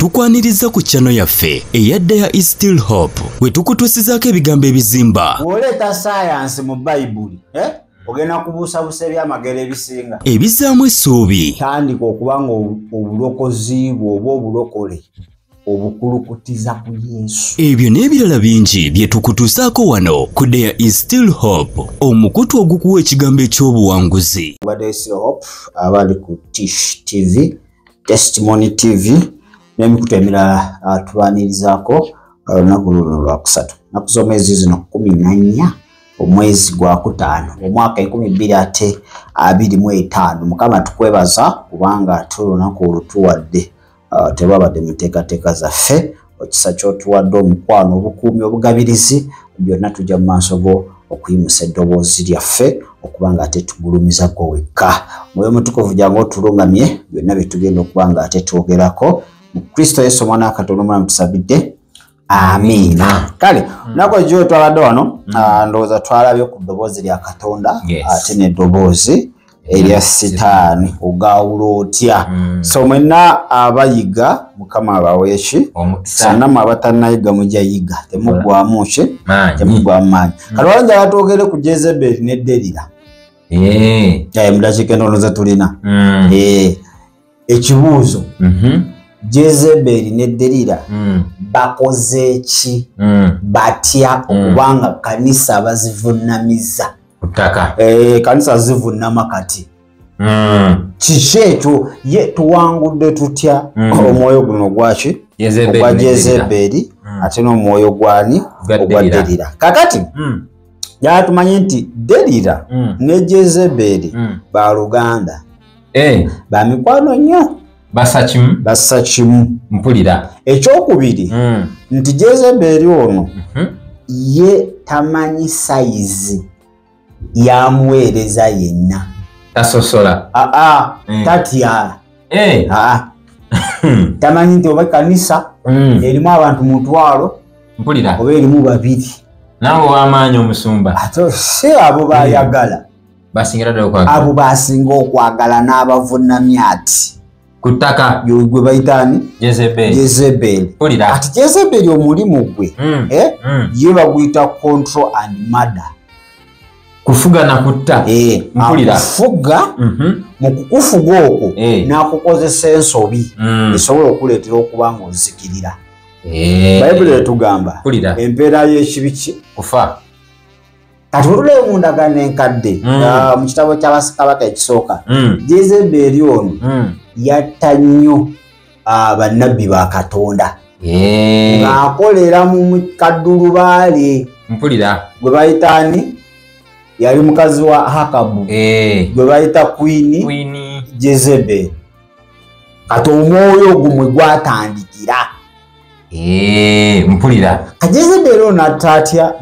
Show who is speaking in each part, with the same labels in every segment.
Speaker 1: tukwaniriza ku channel yaffe eyadda ya Is Still Hope wetukutuusizaako ebigambo ebizimba
Speaker 2: oleta science mu Bible ogenda kubuusabuusa ebyamagero ebisinga
Speaker 1: ebizaamu essuubi
Speaker 2: tandika okuba nga obulokozi bw'oba obulokole obukulukutiza ku Yesu.
Speaker 1: Ebyo n'ebirala bingi bye tukutuusaako wano ku The Is Still Hope, omukutu ogukuwa ekigambo eky'obuwanguzi.
Speaker 2: The Is Still Hope abali ku Tish TV, Testimony TV n'emikutu emirala tubanirizaako olunaku luno lwakusatu. Nnaku z'omwezi zino 14 omwezi gwa kutaano omwaka 2025. Mukama tukwebaza kubanga tulunaku olutuwadde tebabadde muteekateeka zaffe ekisa ky'otuwadde omukwano obukuumi obugabirizi byonna tujja mu maaso go okuyimusa eddoboozi lyaffe okuba nga ate tugulumiza gwe wekka. Mwoyo mutukuvu jangu otulungamye byonna bye tugenda okuba nga ate twogerako mu Kristo Yesu omwana wa Katonda omulamu tusabidde. Amiina. Kale nako jjo twabadde wano ndowooza twalabye ku ddoboozi lya Katonda ate n'eddoboozi erya Sitaani ogawula otya. So mwenna abayiga Mukama abaweeki sanna mu abatannayiga mujja yiga temuggwamu ki temuggwamu maanyi. Kale walanja batwogere ku Jezeberi ne Delila mu dakiika entono ze tulina ekibuuzo Jezeberi ne Delila bakoze ki batya okubanga kanisa bazivunnamiza
Speaker 3: kutaka
Speaker 2: kanisa zivunnama kati kiki ekyo ye tuwangudde tutya omwoyo guno gwaki ogwa Jezeberi ate n'omwoyo gwani ogwa Delila. Kakati tumanye nti Delila ne Jezeberi baluganda ba mikwano nnyo bassa kimu.
Speaker 3: Mpulira
Speaker 2: ekyokubiri nti Jezeberi ono ye tamanyi sayizi yamuweereza yenna
Speaker 3: tasosola
Speaker 2: tatya tamanyi nti oba kanisa erimu abantu mutwalo
Speaker 3: mpulira
Speaker 2: oba erimu babiri
Speaker 3: nange w'amaanyi omusumba
Speaker 2: ate si abo bayagala abo basinga okwagala n'abavunnamya ati
Speaker 3: ku ttaka
Speaker 2: gwe bayitaani Jezeberi. Ati Jezeberi omulimu gwe ye baguyita control and murder.
Speaker 3: Kufuga na kutta mpulira
Speaker 2: kufuga mu kukufuga okwo n'akukozesa ensobi esobola okuleetera okuba nga ozikirira. Bayibuli etugamba empeera y'ekibi
Speaker 3: kufa.
Speaker 2: Kati olulayo mu ndagaano enkadde mu kitabo ky'Abassekabaka ekisooka Jezeberi ono yatta nnyo bannabbi ba Katonda ng'akolera mu kaddulubaale
Speaker 3: mpulira
Speaker 2: gwe bayitaani yali mukazi wa Hakabu gwe bayita Queen Jezeberi. Kati omwoyo gumwe gwatandikira
Speaker 3: mpulira
Speaker 2: Jezeberi ono atatya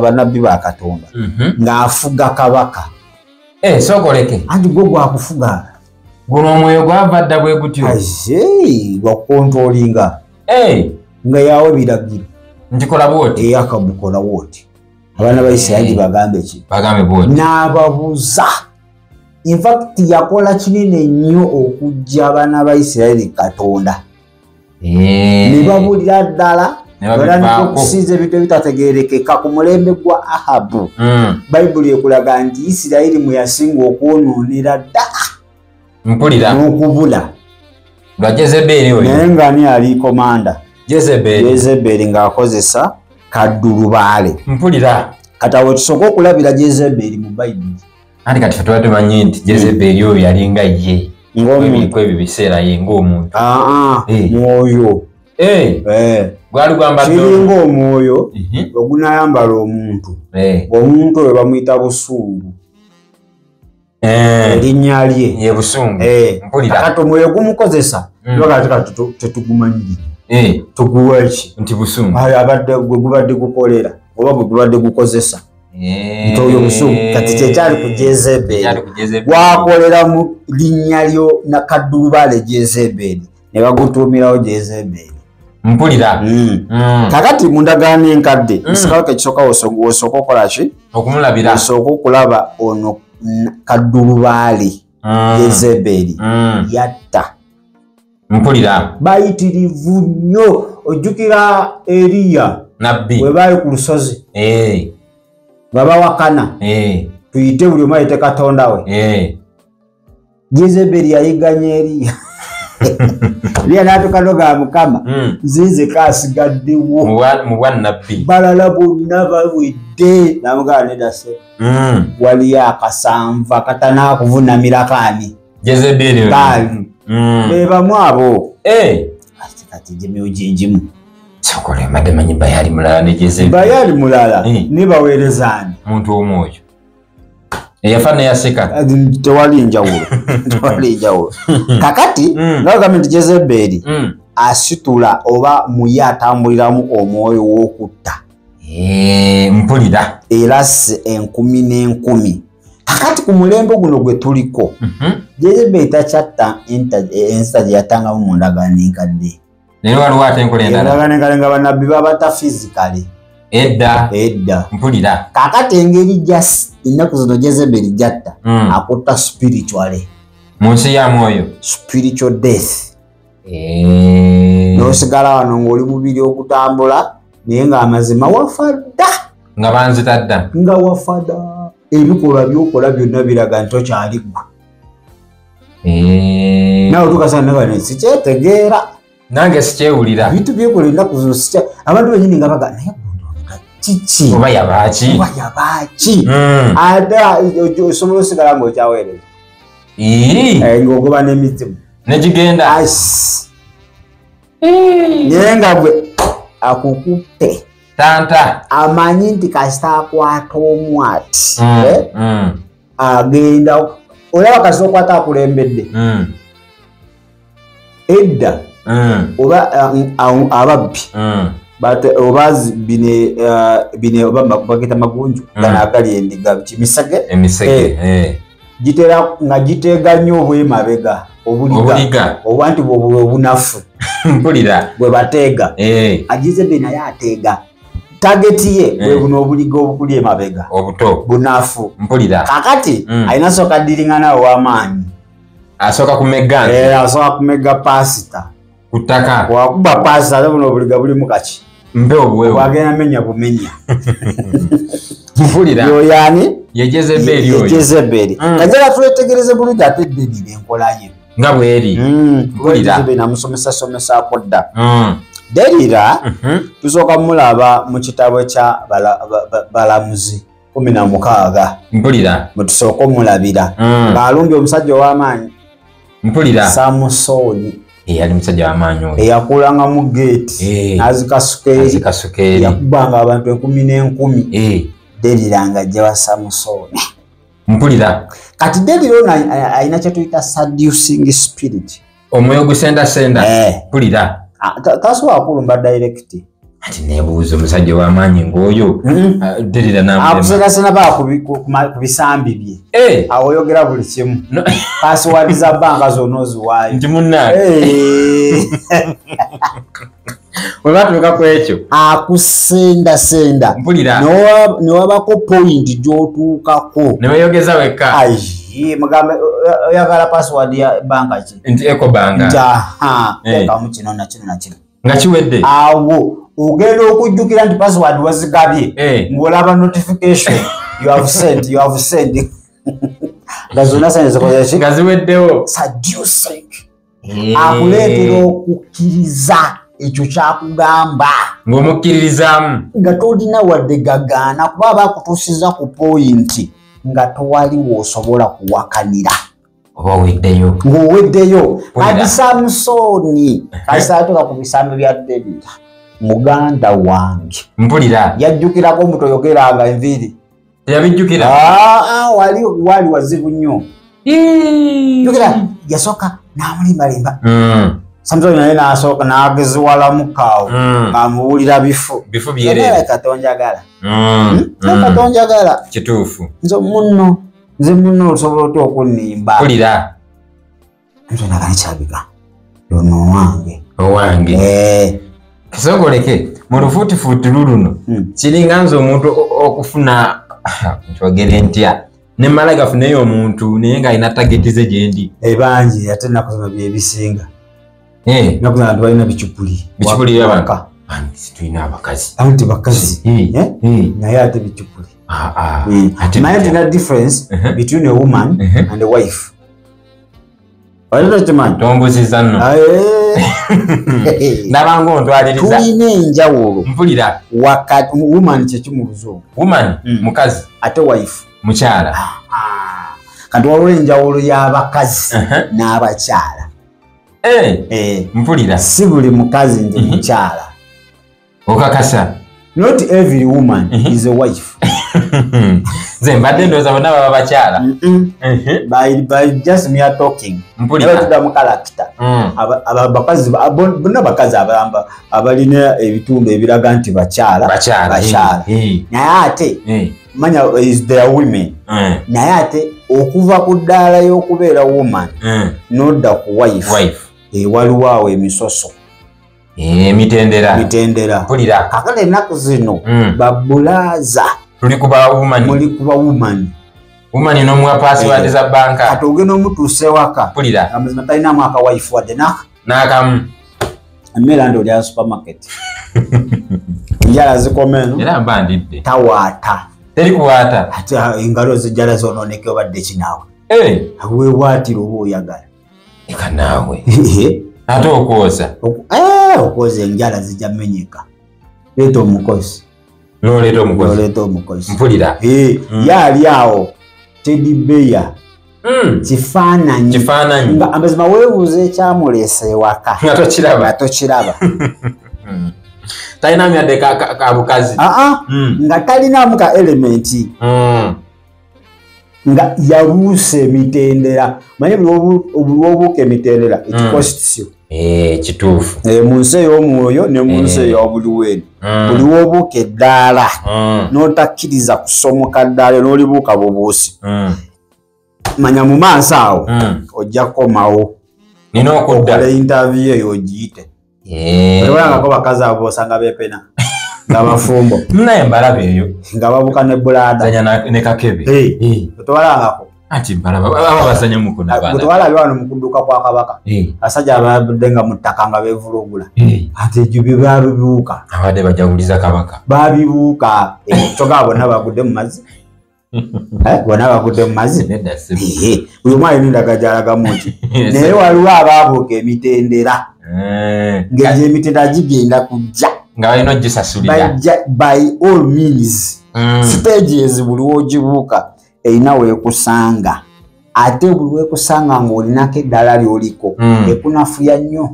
Speaker 2: bannabbi ba Katonda ng'afuga kabaka
Speaker 3: sokoleke
Speaker 2: anti gwe gwakufuga
Speaker 3: guno omwoyo gwava dda bwe gutyo
Speaker 2: gwakukontrolinga nga yawe biragiro
Speaker 3: nkikola bwoti
Speaker 2: akabukola woti abaana ba Isirayiri bagambe ki
Speaker 3: bagambe bwoti
Speaker 2: n'ababuza. In fact yakola kinene nnyo okujja abaana ba Isirayiri Katonda ne babulira ddala okusinza ebintu ebitategeerekeka ku mulembe gwa Ahabu. Bayibuli ekulaga nti Isirayiri mwe yasinga okwonoonera ddala
Speaker 3: mpulira
Speaker 2: n'okubula
Speaker 3: lwa Jezeberi oyo
Speaker 2: naye ng'ani ali komanda
Speaker 3: Jezeberi
Speaker 2: ng'akozesa kaddulubaale.
Speaker 3: Mpulira
Speaker 2: kati awo tusooka okulabira Jezeberi mu Bayibuli
Speaker 3: anti kati tuba tumanyi nti Jezeberi oyo yalinga ye ng'omuntu ebyo biseera ye ng'omuntu
Speaker 2: mwoyo
Speaker 3: gwali gwamba
Speaker 2: kiringa omwoyo ogunayambala omuntu omuntu oyo bamuyita busungu erinnya lye
Speaker 3: ye busungu. Mpulira
Speaker 2: kati omwoyo gumukozesa kati tetugumanyire tuguwa eki
Speaker 3: nti busungu
Speaker 2: abadde gwe gubadde gukolera oba gwe gubadde gukozesa nti oyo busungu. Kati kyekyali ku Jezeberi gwakolera mu linnya lyo nakaddulubaale Jezeberi ne bagutuumirawo Jezeberi.
Speaker 3: Mpulira
Speaker 2: kakati mu ndagaano enkadde Sekabaka ekisooka osooka okola ki
Speaker 3: okumulabira
Speaker 2: osooka okulaba ono kaddulubaale Jezeberi yatta
Speaker 3: mpulira
Speaker 2: bayitirivu nnyo ojjukira Eriya
Speaker 3: nabbi
Speaker 2: bwe baali ku lusozi babawakana tuyite buli omu ayite katonda we Jezeberi yayiganya Eriya Eriya n'atuuka noga Mukama nzinze kaasigaddewo
Speaker 3: mu bwannabbi
Speaker 2: balala bonna bawedde namugamba nedda se waliyo akasanvu akatanakuvunamira kaani
Speaker 3: Jezeberi
Speaker 2: kaali bebamu abo kati gyemyo gyegimu
Speaker 3: sokole madde manyi Bayali mulala ne Jezeberi
Speaker 2: Bayali mulala ne baweerezaani
Speaker 3: muntu omwoyo eyafa neyaseka
Speaker 2: tewali njawulo kakati nagamba nti Jezeberi asitula oba muye atambuliramu omwoyo w'okutta
Speaker 3: mpulira
Speaker 2: era se 10,000 kakati ku mulembe guno gwe tuliko Jezeberi takyatta ensta gye yatangamu mu ndagaano enkadde
Speaker 3: leero waliwo ate enkola endala
Speaker 2: nga bannabbi babata fizikale
Speaker 3: edda mpulira
Speaker 2: kakati engeri ennaku zino Jezeberi gyatta akutta spiritually
Speaker 3: mu nsi ya mwoyo
Speaker 2: spiritual death n'osigala wano ng'oli mubiri okutambula naye ng'amazima wafa dda
Speaker 3: nga banzita dda
Speaker 2: nga wafa dda ebikolwa byokola byonna biraga nti okyali ggwe nawe tukasana sikyetegeera
Speaker 3: nange sikyewulira
Speaker 2: bintu byekola ennaku zino abantu benyini nga baga naye kiki
Speaker 3: oba yabaaki
Speaker 2: ate osobola osigala ng'okyaweereza ng'ogoba n'emizimu
Speaker 3: negigenda
Speaker 2: naye nga gwe akukutte
Speaker 3: tanta
Speaker 2: amanyi nti kasita akwata omwati agenda olaba kasita okwata akulembedde edda oba ababbi oba bine oba bageta magunju gana agali endiga kimisege gitera nga giteega nnyo obwemabega obuliga oba nti obunafu
Speaker 3: mpulira
Speaker 2: bwe bateega Jezeberi naye ateega tageti ye bwe buno obuliga obukuli emabega
Speaker 3: obuto
Speaker 2: bunafu
Speaker 3: mpulira
Speaker 2: kakati alina sooka ddiringana ow'amaanyi
Speaker 3: asooka kumega
Speaker 2: asooka kumega pasita
Speaker 3: ku ttaka
Speaker 2: wakuba pasita ate buno obuliga bulimu kaki
Speaker 3: mpe obuwewo
Speaker 2: bwagenda menya bumenya
Speaker 3: mpulira
Speaker 2: yoyaani
Speaker 3: ye Jezeberi oyo
Speaker 2: Jezeberi kajala tuletegereze bulungi ate Derira enkola ye
Speaker 3: nga bweri mpulira
Speaker 2: Jezeberi namusomesaako dda Derira tusooka mulaba mu kitabo kya Balamuzi 16
Speaker 3: mpulira
Speaker 2: mutusooka omulabira ng'alumbye omusajja ow'amaanyi
Speaker 3: mpulira
Speaker 2: Samusoni
Speaker 3: eyali musajja w'amaanyi oyo
Speaker 2: eyakulanga mu geeti n'azikasukeeri yakubanga abantu 10,000 Derira ng'ajja wa Samusoni
Speaker 3: mpulira
Speaker 2: kati Derira ono alina kye tuyita seducing spirit
Speaker 3: omwoyo gusendasenda mpulira
Speaker 2: tasobola kulumba direct
Speaker 3: ati nebuuza omusajja w'amaanyi ng'oyo Derira
Speaker 2: akusendasenda baa ku bisambi bye awo oyogera buli kimu pasiwadi za banka zonna oziwaayo
Speaker 3: nti munnange webatuuka ku ekyo
Speaker 2: akusendasenda
Speaker 3: mpulira
Speaker 2: newabako point gy'otuukako
Speaker 3: ne weyogeza wekka
Speaker 2: mugambe oyagala password ya banka ki
Speaker 3: nti Ecobank
Speaker 2: tekamu kino nakino nakino
Speaker 3: nga kiwedde
Speaker 2: awo ogenda okujjukira nti password wazigabye ng'olaba notification you have sent nga zonna sente zikozeki
Speaker 3: nga ziweddewo
Speaker 2: seducing akuleetera okukkiriza ekyo kyakugamba
Speaker 3: ng'omukkiririzaamu nga
Speaker 2: tolina wadde gagaana kuba bakutuusiza ku poyinti nga towali w'osobola kuwakanira
Speaker 3: oba weddeyo
Speaker 2: ng'oweddeyo kati Samusoni kasatuka ku bisambi bya Derira muganda wange
Speaker 3: mpulira
Speaker 2: yajjukirako omutoyogeranga enviiri
Speaker 3: teyabijjukira
Speaker 2: wali wazibu nnyo jjukira yasooka n'amulimbalimba Samusoni naye n'asooka n'ageziwalamukawo ng'amubuulira bifu
Speaker 3: byerere
Speaker 2: katonjagala katonjagala
Speaker 3: kituufu
Speaker 2: nze munno osobola otya okunnimba
Speaker 3: mpulira
Speaker 2: ntonagana kyabiga luno
Speaker 3: owange kisogoleke mu lufuutifuuti luluno kiringa nze omuntu okufuna nkyogere ntya nemala gafuneyo omuntu naye ng'alina tageti ze gyendi
Speaker 2: ebangi ate ennaku zino byebisinga nakuzana abantu balina bichupuli
Speaker 3: yabaka situina abakazi
Speaker 2: anti bakazi naye ate bichupuli naye tina difference between a woman and a wife walito chimanyi
Speaker 3: tombuziza nno nabango ontwaliriza
Speaker 2: tulina enjawulo
Speaker 3: mpulira
Speaker 2: wakati woman kyeki mu luzungu
Speaker 3: woman mukazi
Speaker 2: ate wife
Speaker 3: mukyala
Speaker 2: kati waliwo enjawulo y'abakazi n'abakyala
Speaker 3: mpulira
Speaker 2: si buli mukazi nti mukyala
Speaker 3: okakasa
Speaker 2: not every woman is a wife
Speaker 3: nze mbadde ndowooza bonna baba bakyala
Speaker 2: by just mere talking nebatudda mu character abakazi bonna bakazi abalamba abalina ebitundu ebiraga nti bakyala naye ate manya is their women naye ate okuva ku ddaala y'okubeera woman nodda ku wife waliwo awo emisoso mitendera
Speaker 3: mpulira
Speaker 2: kakale ennaku zino babulaza
Speaker 3: muli kuba
Speaker 2: woman
Speaker 3: n'omuwa password za banka
Speaker 2: kati ogenda omutuuse waka
Speaker 3: mpulira
Speaker 2: amazima talinamu aka wife wadde
Speaker 3: n'akamu
Speaker 2: emmere ndi olya supermarket enjala zikoma eno
Speaker 3: era mba ndidde
Speaker 2: tawaata
Speaker 3: teri kuwaata
Speaker 2: ate engalo zijala zonooneke obadde kinaawe weewaatira oba oyagala
Speaker 3: eka naawe ate okwoza
Speaker 2: okwoza enjala zijja menyeka leeta omukozi
Speaker 3: noleeta omukozi mpulira
Speaker 2: yaali awo Teddy Bear kifaananyi nga amazima weebuuza ekyamuleesa ewaka nga tokiraba
Speaker 3: talina myadde ka bukazi
Speaker 2: nga talinamu ka elementi nga yabuusa emitendera manye buli obuuka emitendera ekikositisiyo
Speaker 3: kituufu
Speaker 2: mu nsi ey'omwoyo ne mu nsi ey'obuliweeni buli wobuuka eddaala n'otakkiriza kusomoka ddaala n'olibuuka bubuusi manya mu maaso awo ojja kukomawo okola interview eyo ogiyite olabangako bakazi abo osanga beepena nga bafumbo
Speaker 3: naye mbalaba eyo
Speaker 2: nga babuka ne bulada
Speaker 3: zanya ne kakebe
Speaker 2: tobalangako
Speaker 3: ati mbalaba basanya mukuna bana
Speaker 2: towalabe wano mu kudduka kwa kabaka asajja abadde nga mu ttaka nga beevulugula ati ebyo bye babibuuka
Speaker 3: abadde bajawuliza kabaka
Speaker 2: babibuuka kyokka bonna bagudde mu mazzi bonna bagudde mu mazzi buli omu alina endagala gy'alagamu ki naye waliwo abaabuuka emitendera ng'egyo emitendera gigenda kujja
Speaker 3: nga balina ogisasulira
Speaker 2: by all means stages buli wogibuuka erina weekusanga ate buli weekusanga ng'olinako eddala lyoliko ekunafuya nnyo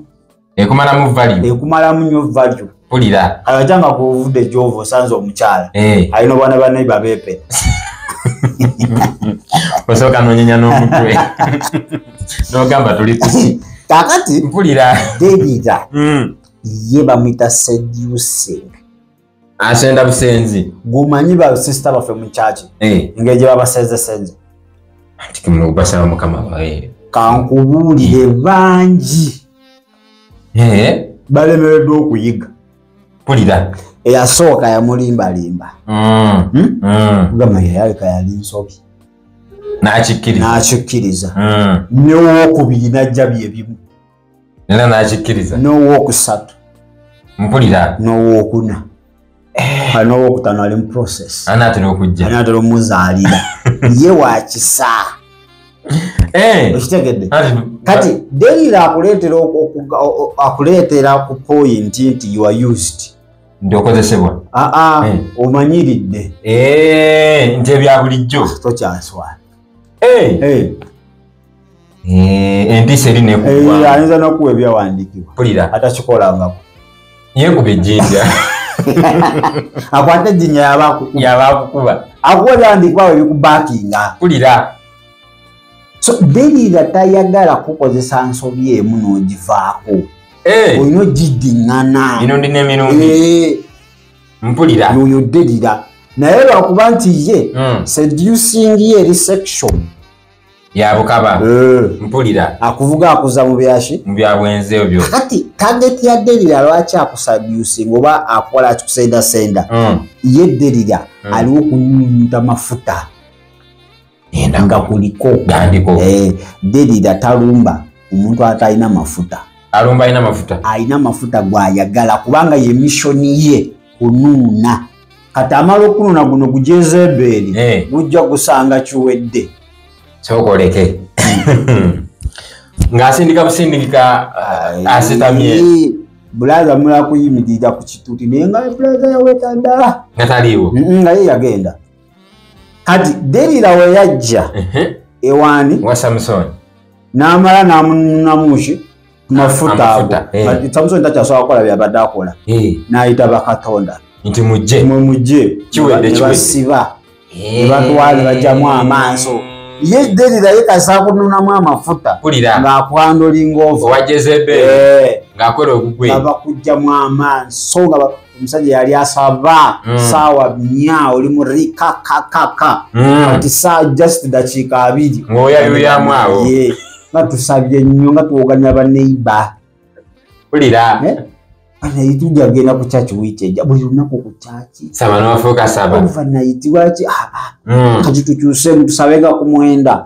Speaker 2: ekumalamu nnyo value
Speaker 3: pulira
Speaker 2: abakyanga kuvudde gyova osanze omukyala alina obwana bannaye babeepe
Speaker 3: osooka nonyenya n'omutwe n'ogamba tuli kusi
Speaker 2: kakati
Speaker 3: mpulira
Speaker 2: Delira ye bamwita seducing
Speaker 3: asenda busenzi
Speaker 2: gumanyi ba sister bafe mu church engeri gye babasenzesenze
Speaker 3: anti kimuno basaba mukama bae
Speaker 2: kankubuulire bangi balemereddwa okuyiga
Speaker 3: pulira
Speaker 2: eyasooka yamulimbalimba gama yayaleka yali nsobi n'akikkiriza n'owookubiri najja byebimu
Speaker 3: era n'akikkiriza
Speaker 2: n'owookusatu
Speaker 3: mpulira
Speaker 2: n'owookuna n'owookutaano ali mu process
Speaker 3: anaatera okujja
Speaker 2: anaatera omuzaalira ye wakisa okitegedde kati Delira akuleetera ku point nti you are used
Speaker 3: ndi okozesebwa
Speaker 2: omanyiridde
Speaker 3: nti ebya bulijjo
Speaker 2: tokyaswala
Speaker 3: entiisa eri nekugwa
Speaker 2: ayinza n'okuwa ebyawandiikibwa
Speaker 3: pulira
Speaker 2: atakikolangako
Speaker 3: yekuba ejjinja
Speaker 2: akwate ejjinja
Speaker 3: yabakukuba
Speaker 2: akuwa ebyawandiikibwa ebikubakinga
Speaker 3: pulira
Speaker 2: so Delira tayagala kukozesa nsobi emu n'ogivaako olina ogiddiŋŋana
Speaker 3: ino ndina emirundi mpulira
Speaker 2: yoyo Delira naye lwakuba nti ye seducing ye eri section
Speaker 3: yabukaba mpulira
Speaker 2: akuvuga akuza mu byashi
Speaker 3: mu byabwenze ebyo
Speaker 2: kati target ya Delira lwaki akuseducing oba akola akikusendasenda ye Delira aliwo kunyunyuta mafuta nga kuliko
Speaker 3: gandiko
Speaker 2: Delira talumba omuntu atalina mafuta
Speaker 3: alumba ina mafuta.
Speaker 2: Aina mafuta gwayagala kubanga ye mission ye kununa. Kati amala okununa guno Jezebeli gujja gusanga kiwedde.
Speaker 3: Sokoleke. Ngasindika busindika asitamye.
Speaker 2: Brother mula kuyimirira ku kituti nenga brother yawetanda.
Speaker 3: Ngataliwo.
Speaker 2: Ngaye yagenda. Kati Delila we yajja. Ewani
Speaker 3: wa Samson.
Speaker 2: Namala namushi mafuta ago. Kati Samson tachasobola kola byabadde akola. Naayita bakatonda.
Speaker 3: Nti mujje. Kiwedde
Speaker 2: basiba. Batwale bajjamu amaaso. Ye Delila yekasa kununamu amafuta. Ng'akwandolinga ovo.
Speaker 3: Wa Jezebeli. Ng'akola okugwe.
Speaker 2: Bakujjamu amaaso nga omusajja yali asaba saawa 4 oli mu rikakakaka. Kati saa just dakiika 2.
Speaker 3: Ng'oyayuyamu awo.
Speaker 2: Nga tusabye nnyo nga tuwoganira baneiba.
Speaker 3: Pulira.
Speaker 2: Tujja genda ku church wiikeja buli lunaku ku church.
Speaker 3: Saba n'ofuuka saba.
Speaker 2: Oluvanayitibwa ki kati tukyuse tusabenga ku 9.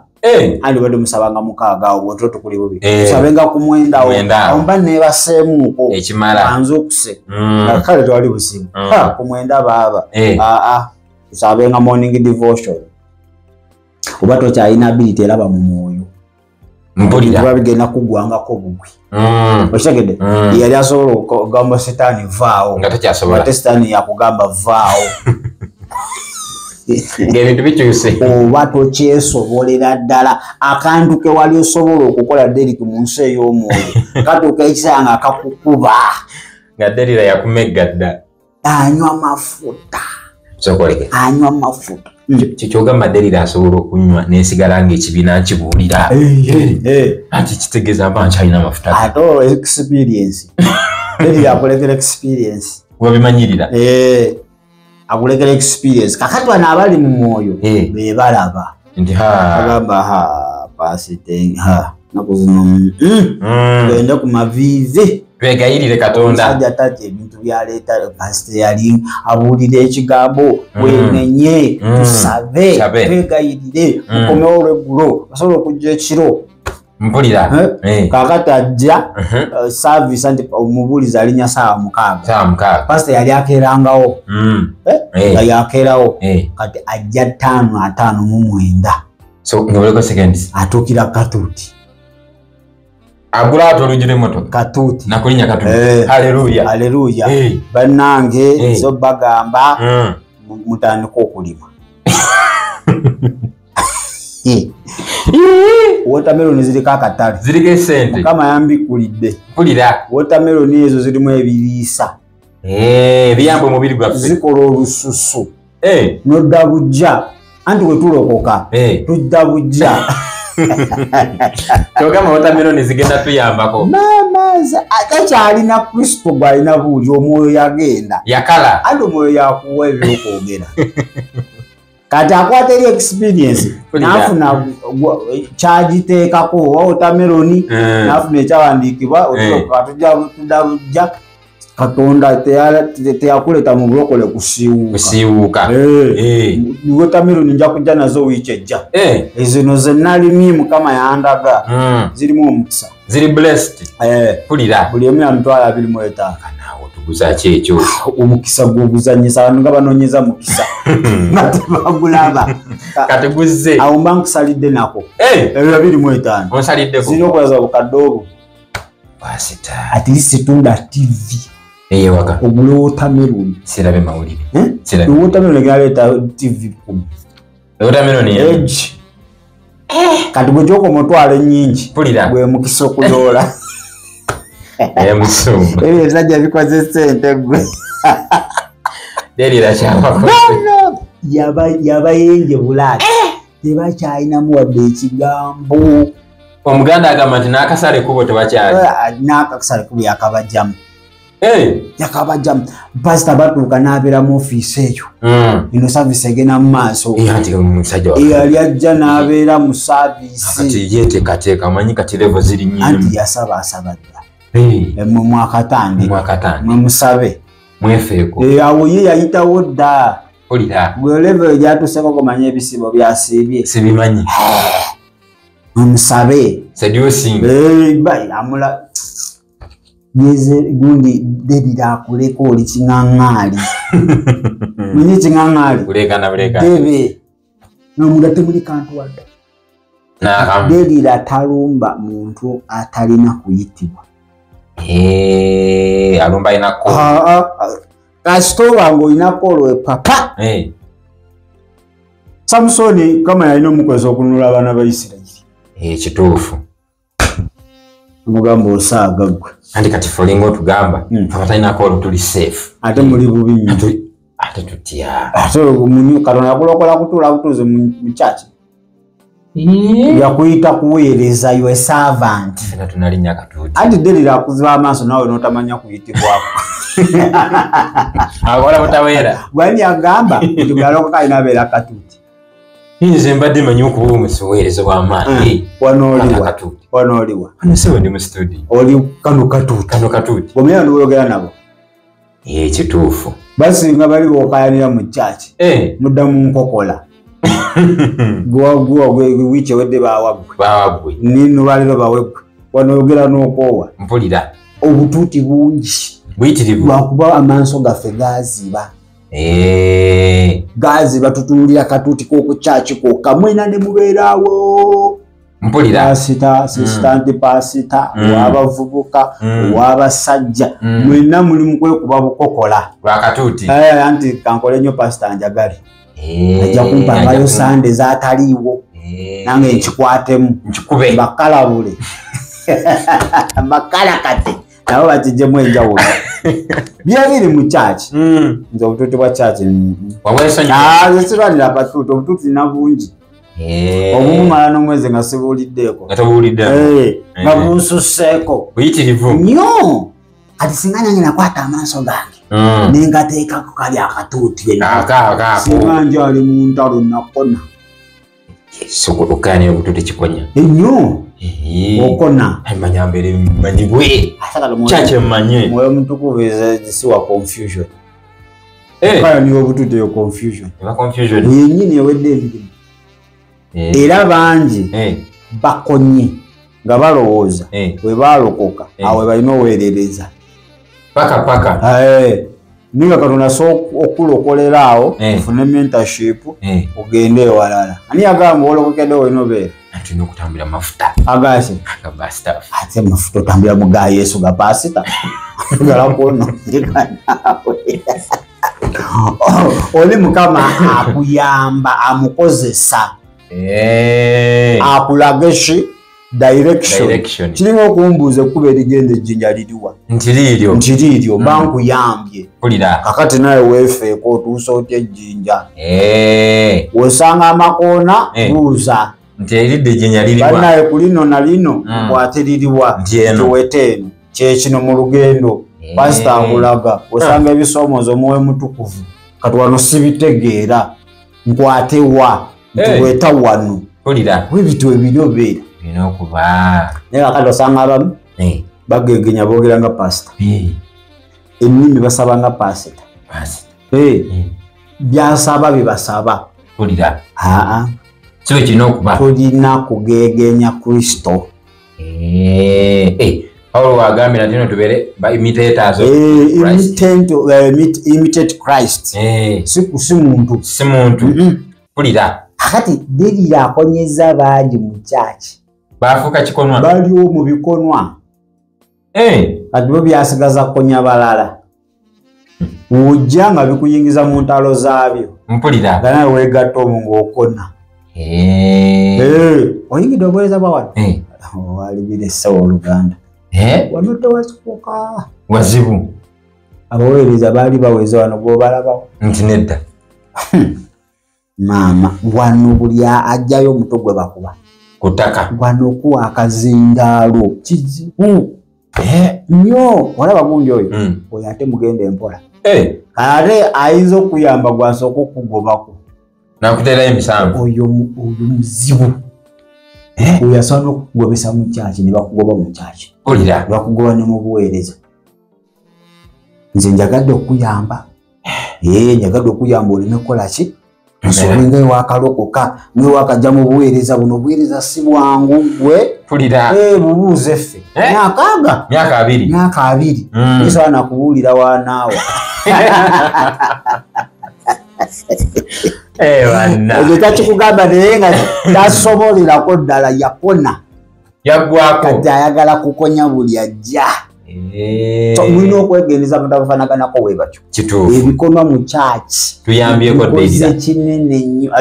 Speaker 2: Andi bade musabanga mukaaga awo toto kuli bubi. Tusabenga ku 9 awo. Omba ne basemuko.
Speaker 3: Ekimala.
Speaker 2: Anzo okuse. Kale twali busimu. Ku 9 baba. Tusabenga morning devotion. Oba tokyalina ability eraba mu mwoyo.
Speaker 3: Mpulira.
Speaker 2: Babigenda kugwangako bugwi. Oshagede yali asobola okugamba Setaani vaawo.
Speaker 3: Nga takyasobola.
Speaker 2: Ate Setaani yakugamba vaawo.
Speaker 3: Ng'ebintu bikyuse.
Speaker 2: Oba tokyesobolera ddala akantu ke wali osobola okukola Derrick mu nsi ey'omwoyo katuuka ekisanga akakukuba.
Speaker 3: Nga Delila yakumegga dda.
Speaker 2: Anywa mafuta.
Speaker 3: Sokoleke.
Speaker 2: Anywa mafuta.
Speaker 3: Kikyogamba Delila asobola okunywa n'esigala ng'ekibiina nkibuulira. Anti kitegeeza mba nkyalina amafuta.
Speaker 2: Ato experience. Delila akulekera experience.
Speaker 3: Wabimanyirira.
Speaker 2: Akulekera experience. Kakati wano abali mu mwoyo be balaba.
Speaker 3: Nti
Speaker 2: agamba pasite nakuzino genda ku mavivi.
Speaker 3: Twegayirire Katonda.
Speaker 2: Omusajja tati ebintu byaleeta pasite yali abuulira ekigambo wenenye tusabe twegayirire mukomewo olweggulo basobola okujja ekiro.
Speaker 3: Mpulira.
Speaker 2: Kakati ajja service anti omubuuliza alinya saawa 6. Pasite yali akeerangawo. Yali akeerawo. Kati ajja 5:59.
Speaker 3: So ngabuleko seconds.
Speaker 2: Atuukira Katuuti.
Speaker 3: Agula atolujire moto.
Speaker 2: Katuuti.
Speaker 3: Nakulinya Katuuti. Haleluya.
Speaker 2: Haleluya. Bannange zo bagamba mutandika okulima. Watermelon ziriko akatale.
Speaker 3: Ziriko esente.
Speaker 2: Mukama yambikulidde.
Speaker 3: Mpulira.
Speaker 2: Watermelon ezo zirimu ebiriisa.
Speaker 3: Biyamba omubiri gwaffe.
Speaker 2: Zikola olususu. Nodda bujja. Anti we tulokoka. Tujja bujja.
Speaker 3: Kyogamba watermelon zigenda tuyambako.
Speaker 2: Mamaza atakyalina Kristo gwalina buuli omwoyo yagenda.
Speaker 3: Yakala.
Speaker 2: Andi omwoyo yakuwa ebyokwogera. Kati akwata eri experience nafuna kyagiteekako watermelon nafuna ekyawandiikibwa otujja Katonda teyakuleta mu bulokole kusiiwuuka. Watermelon nja kujja nazo wiiki ejja. Ezino zennalimye Mukama yandaga zirimu omukisa.
Speaker 3: Ziri blessed. Pulira.
Speaker 2: Buli emu yamitwala 25.
Speaker 3: Naawe tuguza ki ekyo?
Speaker 2: Omukisa gw'oguzanyisa abantu nga banoonyeza mukisa. Nga tebagulaba.
Speaker 3: Kati guzze.
Speaker 2: Awo mba nkusalidde nako. Ebyo 25.
Speaker 3: Onsaliddeko.
Speaker 2: Zirina okweza bukadde obwo.
Speaker 3: Pasita.
Speaker 2: At least tunda TV.
Speaker 3: Waka.
Speaker 2: Ogula watermelon.
Speaker 3: Sirabe mawulire.
Speaker 2: Sirabe. Watermelon galeeta TV 10.
Speaker 3: Watermelon ye.
Speaker 2: Kati bwe gyoko mutwala nnyingi.
Speaker 3: Pulira.
Speaker 2: Gwe mukisa okuyoola.
Speaker 3: Musumba.
Speaker 2: Ebyo ebisajja bikoze ssente gwe.
Speaker 3: Delila kyabako.
Speaker 2: Yabayenje bulaati. Tebakyalinamu wadde ekigambo.
Speaker 3: Omuganda agamba nti n'akasale kubo tebakyali.
Speaker 2: N'akasale kubo yakabajjamu. Yakabajjamu. Pasita batuuka n'abeera mu ofiisi eyo. Ino saavisi egenda mu maaso. Yali ajja n'abeera mu saavisi.
Speaker 3: Kati yeeteekateeka amanyi kati levo ziri nnyingi.
Speaker 2: Anti yasaba dda. Mmwe mwakatandika. Mwe musabe.
Speaker 3: Mwefeeko.
Speaker 2: Awo ye yayitawo dda.
Speaker 3: Pulira.
Speaker 2: Gwe levo egyatuuseko gomanya ebisibo byasiibye.
Speaker 3: Sibimanyi.
Speaker 2: Musabe.
Speaker 3: Seducing.
Speaker 2: Amula. yeze gundi Delira kuleka oli kingangali mwenye kingangali
Speaker 3: kuleka
Speaker 2: debe no mudate muri kantu wada
Speaker 3: na
Speaker 2: Delira talumba muntu atalina kuyitibwa
Speaker 3: alumba inako
Speaker 2: kasitoba ngo inakolo papa Samsoni kama yalina omukweso okunula abaana ba Isirayiri
Speaker 3: kituufu
Speaker 2: mugambo osaaga gwe
Speaker 3: andi kati folingo tugamba abatalina kolo tuli safe
Speaker 2: ate muli bubi nnyo
Speaker 3: ate tutya
Speaker 2: ate munyu Katonda yakulokola kutuula butuuze mu church yakuyita kuweereza you a servant
Speaker 3: fena tunalinya katuuti
Speaker 2: ati Delira akuziba amaaso nawe notamanya kuyitibwako
Speaker 3: akola butaweera
Speaker 2: gwani agamba nti bwalokoka alina abeera katuuti
Speaker 3: nze mbadde manyi okuba omusoweereza w'amaanyi
Speaker 2: wanooliwa
Speaker 3: anasewe ndi mu studio
Speaker 2: oli kano katuuti bwomera ndoyogera nabo
Speaker 3: kituufu
Speaker 2: basinga bali bokayanira mu church mudda mu nkokola gwa wiche wedde bawagwe nino baliro bawegwe wanoyogera n'okoowa
Speaker 3: mpulira
Speaker 2: obutuuti bungi
Speaker 3: buyitirivu
Speaker 2: lwakuba amaaso gaffe gaziba tutuulira katuuti k'oku church kokka mwena ne mubeerawo
Speaker 3: mpulira
Speaker 2: pasita assistant pasita w'abavubuka w'abasajja mwena muli mu kwekuba bukokola
Speaker 3: lwakatuuti
Speaker 2: anti kankole nnyo pasita njagale ajja kumpangayo sande zaataliiwo nange nkikwatemu
Speaker 3: nkikube
Speaker 2: bakalabule bakalakate nabo bakijjemu enjawulo byebiri mu church nze obutuuti bwa church sirwanira patuuti obutuuti nina bungi obumumala n'omwezi nga sibuuliddeeko nga bunsusseeko
Speaker 3: buyitirivu
Speaker 2: nnyo kati singa nange nakwata amaaso gange nengateekako kali akatuuti singa njali mu ntalo nakona
Speaker 3: okukayanira obutuuti kikonya
Speaker 2: ennyo okona
Speaker 3: manyambere manyibwe kyakye mmanye
Speaker 2: mwoyo mutukuvu ezisiwa confusion okayanira obutuuti eyo confusion yenyini ewedde emirimu era bangi bakonye nga balowooza bwe balokoka awe balina oweerereza
Speaker 3: paka
Speaker 2: ninga Katonda okulokolera awo ofune mentorship ogende ewalala ani agamba olokokedde olina obeera
Speaker 3: tulina okutambula mafuta
Speaker 2: agase ate mafuta otambula mu ga Yesu ga pasita galakono oli Mukama akuyamba amukozesa akulaga direction kiringa okumbuuza ekkuba erigenda ejjinja liriwa nti liiryo bankuyambye kakati naye weefeeko otuusa otya ejjinja wosanga amakoona buuza
Speaker 3: nti eridde ejjinja liriwa
Speaker 2: balinaye ku lino na lino nkwate liriwa kiwete eno kyekino mu lugendo pasita akulaga osanga ebisoomoozo muwe mutukuvu kati wano sibitegeera nkwate wa nti weta wano webitu ebiryobeera
Speaker 3: okuba
Speaker 2: naye kakati osanga abamu bagegenya boogera nga pasita ennimi basaba nga pasita byasaba bibasaba tulina kugegenya Kristo
Speaker 3: Paulo wagambye nti no tubeere ba imitators
Speaker 2: imitate Christ si muntu pulira kati Delira akonyeza bangi mu church
Speaker 3: bafuuka kikonwa
Speaker 2: baliwo mu bikonwa kati bo byasigaza konya balala ujja nga bikuyingiza mu ntalo zaabyo
Speaker 3: mpulira
Speaker 2: nga nawe weegatta omu ng'okona oyingidde obuweereza bwa wano walibira essawa oluganda wano tewakikuka
Speaker 3: wazibu
Speaker 2: abaweereza baali baweze wano gwobalabawo
Speaker 3: nti nedda
Speaker 2: maama wano buli ajjayo omuto gwe bakuba
Speaker 3: ku ttaka
Speaker 2: wano kuwa akazindaalo kizibu nnyo walaba gundi oyo oyo ate mugenda empola ate ayinza okuyamba gwasooka okugobako
Speaker 3: nakuterayo emisango
Speaker 2: oyo muzibu oyo asobola okukugobesa mu kyaki ne bakugoba mu kyaki bakugoba ne mu buweereza nze njagadde okuyamba njagadde okuyamba oleme kukola ki nsolinga ewakalokoka newakajja mu buweereza buno buweereza si bwangu gwe
Speaker 3: pulira
Speaker 2: bubuuze ffe
Speaker 3: myaka 2
Speaker 2: nisobola nakubuulira wanaawa ekyo takikugamba naye nga tasobolerako ddala yapona
Speaker 3: yaggwako
Speaker 2: kati ayagala kukonya buli ajja mulina okwegendeza mutabufaanaganako bwe batyo ebikolwa mu kyaki
Speaker 3: tuyambyeko
Speaker 2: Delira kinene nnyo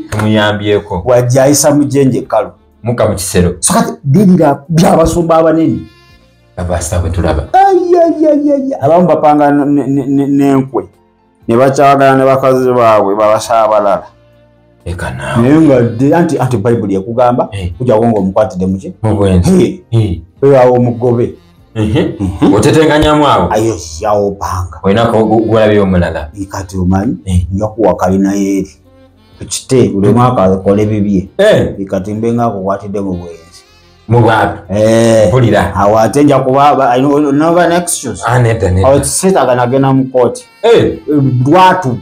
Speaker 3: tumuyambyeko
Speaker 2: wajja ayisa mujenje kalu
Speaker 3: muka mu kisero
Speaker 2: so kati Delira byabasumba abanene
Speaker 3: abasta bwe tulaba
Speaker 2: abamu bapanga n'enkwe ne bakyawagala ne bakazi baabwe babasaabalala naye nga anti bayibuli ekugamba kujjako ng'omukwatidde muki weewaawo omugobe
Speaker 3: otetenganyamu abo
Speaker 2: ayo yawo panga
Speaker 3: olinako gwolabye omulala
Speaker 2: kati omanyi nja kuwa kalina yeeri tukite buli mwaka akole bibye kati mbe nga akukwatidde mu bwenzi
Speaker 3: mu bwabi mpulira
Speaker 2: awo ate nja kuba nova next shoes awo sitaga nagenda mu kooti lwatu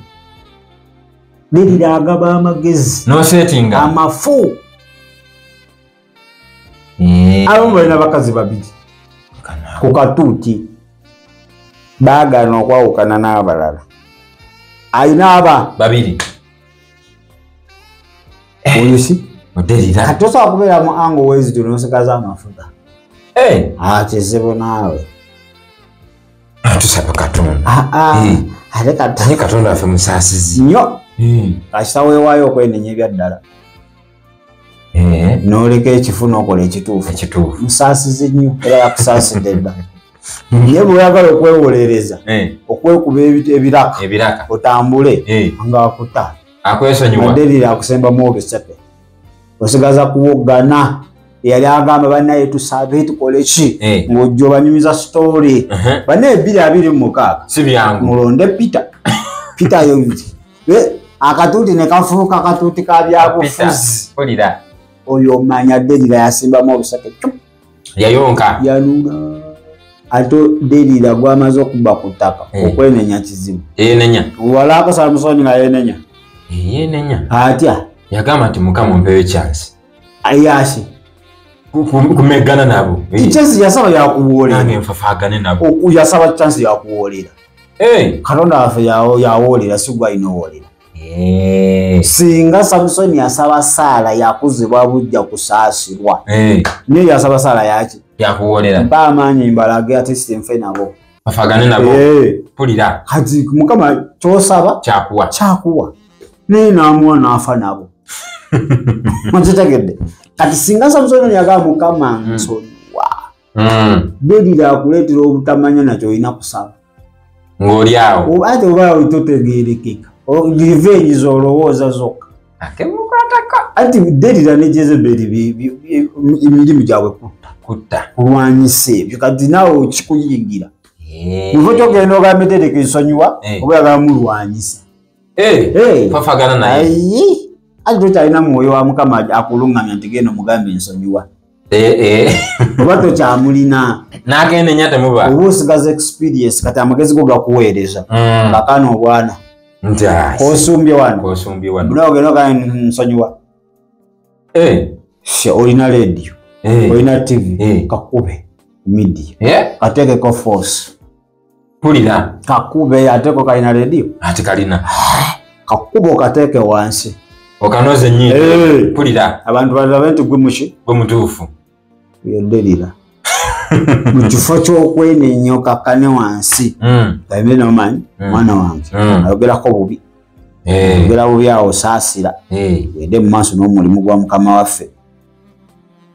Speaker 2: Delira agaba amagezi
Speaker 3: nosetinga
Speaker 2: amafu abamu balina bakazi babiri ku katuuti baagana okwawukana n'abalala alina aba
Speaker 3: babiri
Speaker 2: oyusi
Speaker 3: Delira
Speaker 2: kati osobola kubeera mu ango wezito nosigaza amafuta kizibu naawe
Speaker 3: tusaba Katonda
Speaker 2: ate
Speaker 3: Katonda affe musaasizi
Speaker 2: nnyo kasita weewaayo okwenenya ebyaddala n'oleka ekifu n'okola ekituufu musaasizi nnyo era yakusaasidde dda naye bw'oyagala okwewolereza okwekuba ebiraka otambule ng'akuta
Speaker 3: akwesonyiwa
Speaker 2: Delira akusembamu olusepe osigaza kuwoggana yali agamba bannaye tusabe tukole ki ng'ojja obanyumiza sitoori bannaye 226
Speaker 3: si byangu
Speaker 2: mulonde Peter yonti akatuuti ne kafuuka akatuuti ka byabufuzi oyo omanya Delira yasimbamu oluseke
Speaker 3: yayonka
Speaker 2: yanuna ate Delira gwamaze okuba ku ttaka okwenenya kizibu
Speaker 3: yenenya
Speaker 2: walaako Samusoni nga
Speaker 3: yenenya
Speaker 2: atya
Speaker 3: yagamba nti Mukama ompeyo chance
Speaker 2: ayasi
Speaker 3: kumegana nabo
Speaker 2: chance yasaba yakuwoolera
Speaker 3: nange nfafaagane nabo
Speaker 2: yasaba chance yakuwoolera Katonda waffe yawoolera sigwa inowoolera singa Samusoni yasaba Saala yakuzibwa bujja kusaasirwa naye yasaba Saala yaki
Speaker 3: yakuwoolera
Speaker 2: mpa amaanyi mbalage ate sitemfe nabo
Speaker 3: bafaagane nabo pulira
Speaker 2: kati Mukama kyosaba kyakuwa naye n'amuwa n'afa nabo makitegedde kati singa Samusoni yagamba Mukama nsonyiwa Delira akuleetera obutamanya nakyo olina kusaba
Speaker 3: ng'oli awo
Speaker 2: ate oba totegeerekeka revenge zolowooza zokka anti Delira ne Jezeberi emirimu gyabwe kulwanyisa ebyo kati naawe kikuyingira muvo kyogenda ogamba Tereka ensonyiwa oba yagala mulwanyisa
Speaker 3: fafaagana naye
Speaker 2: ate tokyalina mwoyo wa Mukama akulungamya nti genda omugambe ensonyiwa oba tokyamulina
Speaker 3: n'agendenya temuba
Speaker 2: oba osigaza experience kati amagezi go gakuweereza kakana obwana kosumbye wano buna ogenda ogamba nsonyiwa olina radio olina TV kakube media kateekeko force
Speaker 3: pulira
Speaker 2: kakube ateeko kalina radio
Speaker 3: ate kalina
Speaker 2: kakube okateeke wansi
Speaker 3: okanoze nnyo pulira
Speaker 2: abantu balabe nti gwe muki
Speaker 3: gwe mutuufu
Speaker 2: Delira mu kifo ky'okwenenya okakkane wansi gaime nomanyi mwana wange ayogerako bubi ayogera bubi awo osaasira wede mu maaso n'omulimu gwa Mukama waffe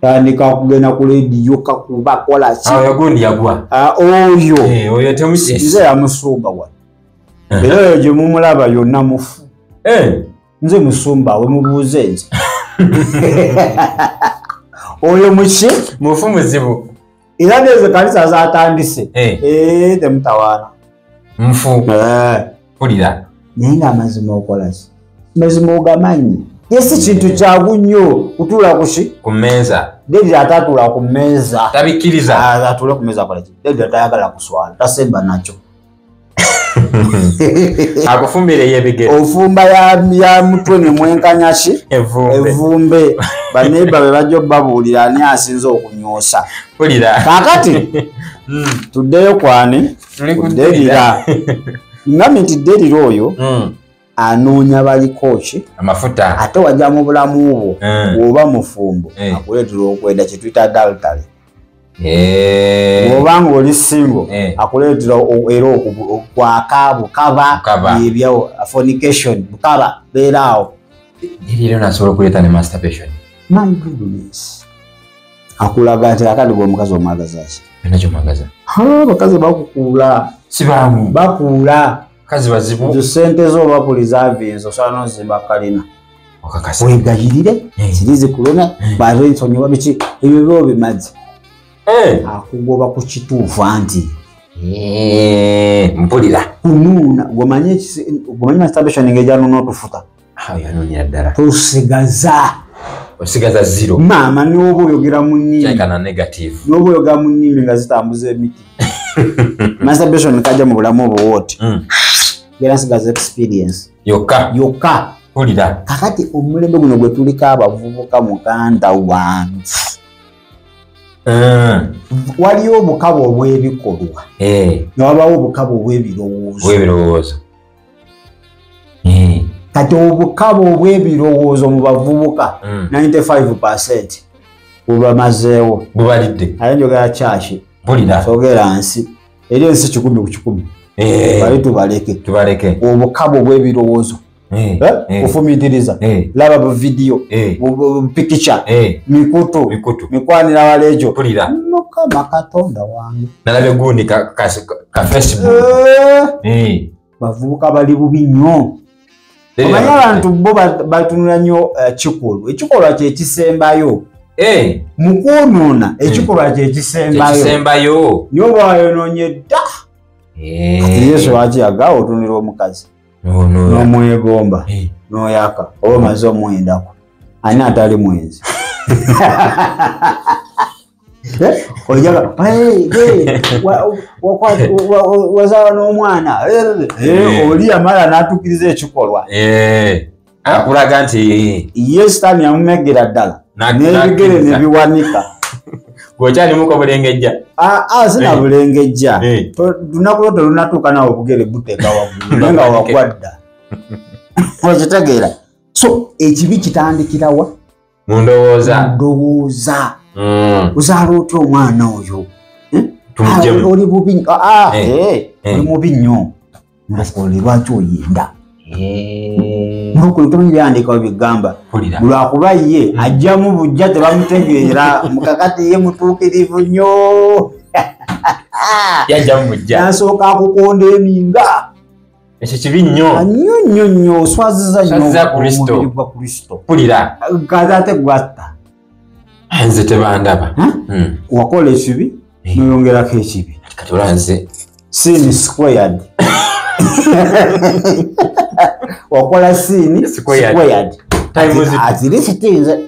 Speaker 2: tandika kugenda ku lediyo kakuba kola ki
Speaker 3: yagundi yagwa
Speaker 2: oyo nze yamusumba wano era eyo gye mumulaba yonna mufu nze musumba we mubuuze nze oyo muki
Speaker 3: mufu muzibu
Speaker 2: era nezo kanisa zatandise temutawaana
Speaker 3: nfu pulira
Speaker 2: naye nga amazima okola ki mazima ogamanyi yesi kintu kyagu nnyo kutuula kuki
Speaker 3: ku mmeeza
Speaker 2: Delira atatuula ku mmeeza
Speaker 3: tabikkiriza
Speaker 2: atuule ku mmeeza akola ki Delira tayagala kuswala tasemba nakyo
Speaker 3: Akufumbire yebigere.
Speaker 2: Ofumba ya mutwe ne mwenkanya ki? Evumbe. Baneiba be bajjo babulira ani asinze okunyosa.
Speaker 3: Pulira.
Speaker 2: Kakati. Tuddeyo kwani? Tuddeyo. Ngami tiddeyo oyo. Anoonya bali kochi
Speaker 3: amafuta
Speaker 2: ate wajja mu bulamu bwo oba mufumbo akuleetera okwenda kye tuyita adultery bw'oba ng'oli single akuleetera era okwaka bukaba ebyawo fornication bukaba beeraawo
Speaker 3: era nasobola okuleeta ne masturbation.
Speaker 2: My goodness. Akulaga nti akati gw'omukazi omwagaza ki?
Speaker 3: Nakyo mwagaza.
Speaker 2: Bakazi bakukuula.
Speaker 3: Sibaamu.
Speaker 2: Bakuula.
Speaker 3: Kazi bazibu.
Speaker 2: Sente zo bakulizavi enzo sana nozimba kalina.
Speaker 3: Okakasi.
Speaker 2: Wegayirire. Sirizi kulona. Bari nsonyiwa biki ebyo bimazi. Akugoba ku kituufu anti.
Speaker 3: Mpulira.
Speaker 2: Kununa. Gomanyi masturbation ngejano n'otufuta.
Speaker 3: Yanoonya ddala.
Speaker 2: Tosigaza.
Speaker 3: Osigaza zero.
Speaker 2: Maama n'oba oyogera mu nnimi.
Speaker 3: Kyakana negative.
Speaker 2: N'oba oyogera mu nnimi nga zitambuza emiti. Masturbation kajja mu bulamu obwo woti. Gerasigaza experience. Yokka.
Speaker 3: Pulira.
Speaker 2: Kakati omulembe guno gwe tuliko abavubuka muganda wange. Waliyo obukabo obw'ebikolwa. Wabawo obukabo obw'ebirowoozo. Kati obukabo obw'ebirowoozo mu bavubuka 95% bubamazeewo.
Speaker 3: Bubalidde.
Speaker 2: Aye njogera kyaki.
Speaker 3: Pulira.
Speaker 2: Sogera nsi. Eri ensi 10 ku 10. Bali tubaleke. Obukabo obw'ebirowoozo. Kufumitiriza. Laba bu video. Picture. Mikutu. Mikwanira walejo.
Speaker 3: Pulira.
Speaker 2: Mukama Katonda wange.
Speaker 3: Nalabe gundi ka Facebook.
Speaker 2: Bavubuka bali bubi nnyo. Omanyi abantu bo batunula nnyo kikolwa. Ekikolwa kye kisembayo. Mu kwonoona ekikolwa kye kisembayo. Nyo bwayonoonye dda. Yesu wakiyaga otunira omukazi. N'omwegomba. N'oyaka. Oba maze omwendako. Ani atali mwenzi. Ojaga, wazaala n'omwana. Oli amala n'atuukiriza ekikolwa.
Speaker 3: Akulaga nti
Speaker 2: ye sitaani yamumegera ddala. N'ebigere ne biwanika.
Speaker 3: Gwokyalimuko bulengejja.
Speaker 2: Sina bulengejja. Lunaku lwo tolunatuuka nawe obugere buteeka waggulu naye nga wagwadda. Okitegeera. So ekibi kitandikirawa?
Speaker 3: Mu ndowooza.
Speaker 2: Ozaala otya omwana oyo? Oli bubi. Oli mubi nnyo. Mbokole lwaki oyenda? Mbokole tomanyi byandika webigamba. Lwakuba ye ajjamu bujja tebamutegeera mukakati ye mutuukirivu nnyo.
Speaker 3: Yajjamu bujja.
Speaker 2: Nasooka akukonda eminga.
Speaker 3: Ekyo kibi nnyo.
Speaker 2: Nnyo oswaziza nnyo
Speaker 3: omubiri
Speaker 2: gwa Kristo.
Speaker 3: Pulira.
Speaker 2: Kazi ate gwatta.
Speaker 3: Nze tebandaba.
Speaker 2: Wakola ekibi noyongerako ekibi.
Speaker 3: Kati olanze.
Speaker 2: Sin squared. Wakola sin squared. Ati likitinze.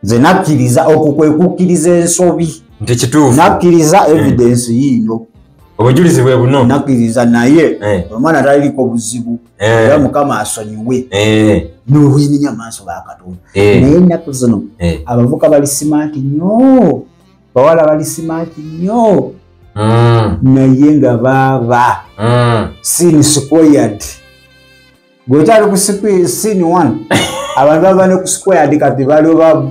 Speaker 2: Nze nakkiriza okwo kwe kukkiriza ensobi.
Speaker 3: Nti kituufu.
Speaker 2: Nakkiriza evidence yiino.
Speaker 3: Obujulizi bwe buno.
Speaker 2: Nakkiriza naye omwana taliko buzibu. Era Mukama asonyiwe. N'oweenenya amaaso ga Katonda. Naye ennaku zino abavuka bali simaati nnyo. Bawala bali simaati nnyo. Naye nga baaba. Sin squared. Bw'okyali ku sin 1 abantu bava ne ku squared kati bali ba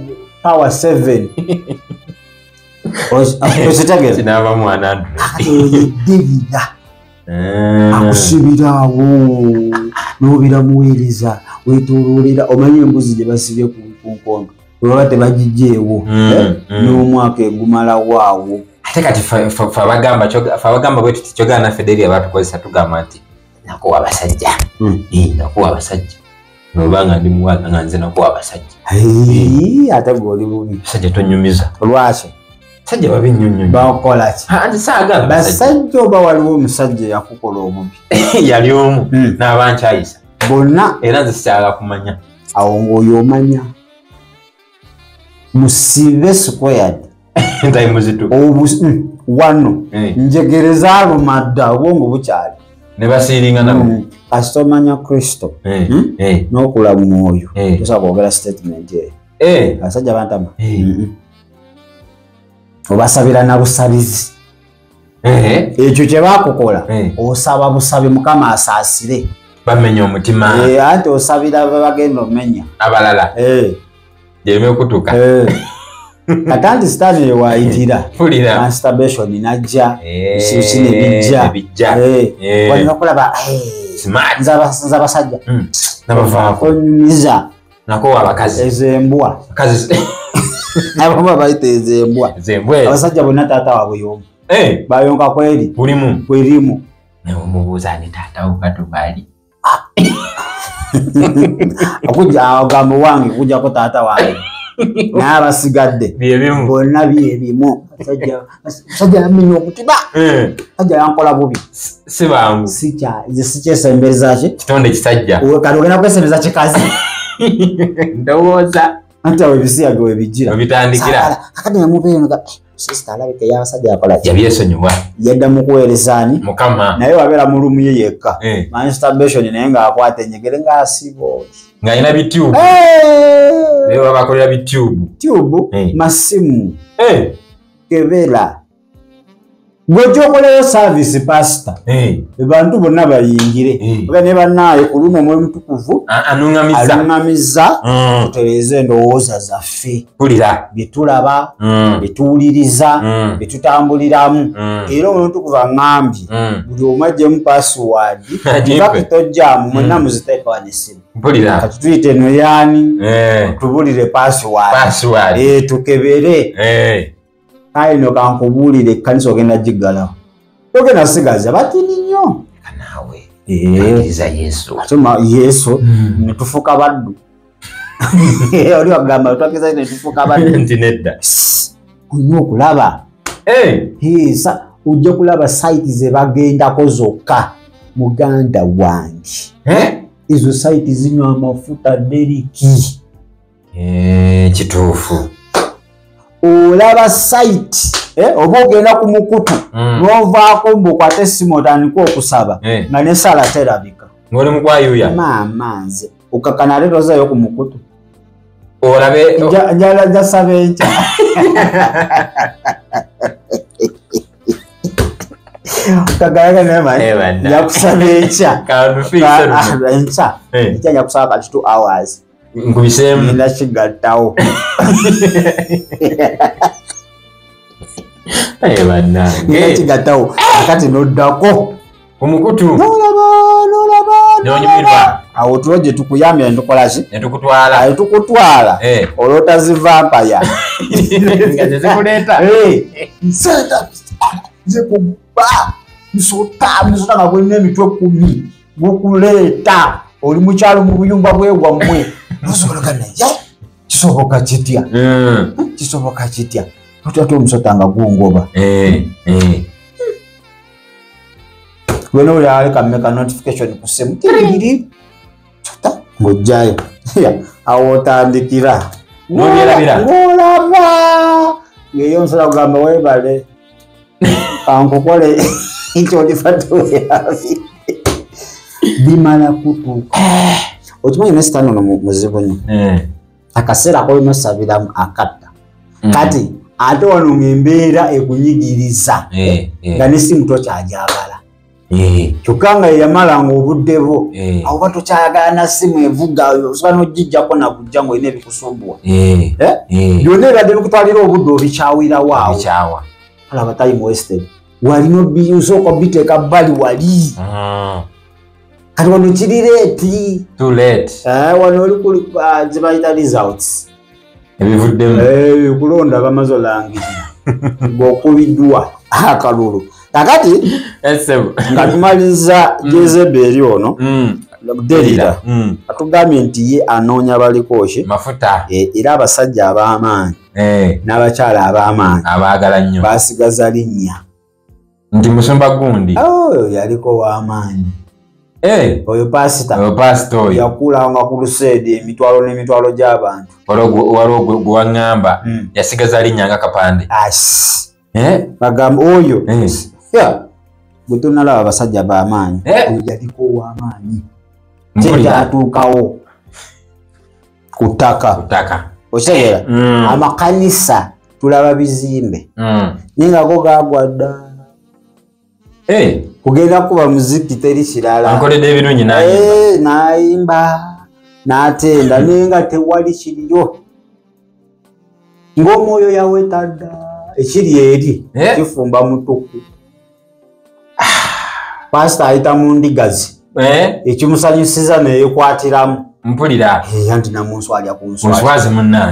Speaker 2: power 7. Ositegeera.
Speaker 3: Kinaava mwana
Speaker 2: Oyeddebira. Akusibiraawo n'obiramuweereza weetooloolera omanyi embuzi gye basibye ku nkondo olaba tebagijjeewo n'omwaka egumalawo awo.
Speaker 3: Ate kati fe abagamba bwe tuti kyogera naffe Delia batukozesa tugamba nti nakuwa abasajja. Nakuwa abasajja. Nolubanga ndi muwala nga nze nakuwa abasajja.
Speaker 2: Ate gw'oli bubi.
Speaker 3: Abasajja tonyumiza.
Speaker 2: Lwaki?
Speaker 3: Abasajja babi nnyo.
Speaker 2: Bakola ki?
Speaker 3: Nti saagala
Speaker 2: basajja oba waliwo omusajja yakukola obubi?
Speaker 3: Yali omu n'abankyayisa.
Speaker 2: Bonna.
Speaker 3: Era nze sikyagala kumanya.
Speaker 2: Awo ng'oyo omanya. Musibe squared.
Speaker 3: Entayimu zitu.
Speaker 2: Wano. Njegereza aluma dda obwongo bukyali.
Speaker 3: ne basiringa nabo
Speaker 2: kastomanya Kristo n'okula mu mwoyo tosobola kwogera statement abasajja bantama obasabira na busabizi ekyo kye bakukola osaba busabi Mukama asaasire
Speaker 3: bamenya omutima
Speaker 2: ate osabira bagenda omenya
Speaker 3: abalala jereme okutuka
Speaker 2: Katandi stani yewaitira masturbation najja kine bijja walina kulaba nza basajja
Speaker 3: nabavaako
Speaker 2: nyumiza
Speaker 3: nako abakazi
Speaker 2: ezembwa
Speaker 3: kazi
Speaker 2: nabo baite ezembwa abasajja bonna taata waabwe yomu bayonka kweri kwerimu
Speaker 3: neomubuuza ni taata ukatubali
Speaker 2: akujja agamba wange kujjako taata wange n'abasigadde bonna byebimu sajja yamenya okutima sajja yankola bubi
Speaker 3: si bangu
Speaker 2: sikyesembereza ki
Speaker 3: kitonde kisajja
Speaker 2: kati ogenda kwesembeza kikazi
Speaker 3: ndowooza
Speaker 2: anti awo ebisiyaga webijjira
Speaker 3: webitandikira
Speaker 2: kakati nemubeenoga sisita alabika y'abasajja yakola
Speaker 3: yabyesonyiwa
Speaker 2: yadda mu kuweerezaani
Speaker 3: Mukama
Speaker 2: naye wabeera mu lumu ye yekka masturbation naye ng'akwata enyegere ng'asiba
Speaker 3: ng'alina bitube naye babakolera bitube
Speaker 2: masimu kebera gwe gyokoleyo service pastor bantu bonna bayingire oba ne bannaaye ku luno omwoyo mutukuvu aluŋŋamiza tutereeze endowooza zaffe bye tulaba bye tuwuliriza bye tutambuliramu era omwoyo mutukuvu aŋŋambye buli omu aggyemu password tojjaamu mwenna muziteekawa n'essimu kati tuyite eno yaani tubulire password tukebere ayino kankubuulire ekkanisa ogenda giggalawo togenda sigaza batini nnyo
Speaker 3: nawe akkiriza
Speaker 2: Yesu netufuuka baddu oli wagamba twakiriza netufuuka baddu
Speaker 3: nti nedda
Speaker 2: olina okulaba ojja kulaba saiti ze bagendako zokka muganda wange ezo saiti zinywa amafuta deriki
Speaker 3: kituufu
Speaker 2: olaba site oba ogenda ku mukutu n'ovaako mbukwate essimu otandika okusaba nga n'essala terabika
Speaker 3: ng'oli mukwayuya
Speaker 2: maama nze okakana ate tozayo ku mukutu
Speaker 3: olabe
Speaker 2: njala njasaba enkya okakana njakusaba enkya enkya njakusaba kati 2 hours
Speaker 3: nkubisemu
Speaker 2: ngenda kigattawo ngenda kigattawo akati noddako
Speaker 3: omukutu
Speaker 2: nolaba awo tulo gye tukuyambye netukolaki netukutwala olwotazivampaya
Speaker 3: nga tezikuleeta
Speaker 2: zikuba misota nga kulina emitwe 10 gukuleeta oli mukyalo mu buyumba bwegwammwe nosobolagana kisoboka kitya kisoboka kitya otwate omusota nga gungoba wena oli aleka mmeka notification ku ssimu kirigiri ng'ojjayo awo otandikira ng'olaba ng'eyo omusota kugamba weebale kankukole kyolifatoyabi bimala kutuuka okimanyi nesitano no muzibu nyo akaseera kolina osabiramu akatta kati ate wano ng'embeera ekunyigiriza nga n'essimu tokyajagala kyokka nga yeyamalanga obudde bwo awo ba tokyayagala na ssimu evuga osobola n'ogijjako nakujja ng'olina ebikusumbuwa byonna ebadde bikutwalira obudde obikyawirawo awo alaba time wasted walina osooka biteeka bbali wali kati wano kiri leeti wano oli zibayita results
Speaker 3: ebivuddemu
Speaker 2: kulonda bamaze olangirira ng'okubiddwa akalulu kakati nga tumaliza Jezeberi ono Delila atugambye nti ye anoonya balikoki
Speaker 3: mafuta
Speaker 2: era abasajja ab'amaanyi n'abakyala ab'amaanyi
Speaker 3: abaagala nnyo
Speaker 2: baasigaza linnya
Speaker 3: nti musumba gundi
Speaker 2: oyo yaliko w'amaanyi oyo pasita
Speaker 3: oyo
Speaker 2: yakulanga ku luseedi emitwalo n'emitwalo gy'abantu
Speaker 3: waliwo gwe waŋŋamba yasigaza linnya nga kapande
Speaker 2: bagamba oyo butunala abasajja b'amaanyi yaliko w'amaanyi kyatuukawo ku ttaka okitegeera amakanisa tulaba bizimbe naye nga go gaagwa dda kugenda kuba muziki teri kirala n'ayimba n'atenda naye nga tewali kiriyo ng'omwoyo yaweta dda ekiri eri kifumba mutuku pasita ayita mu ndigazi ekimusanyusiza neyekwatiramu
Speaker 3: mpulira
Speaker 2: anti namunsi alya ku
Speaker 3: nswazi munna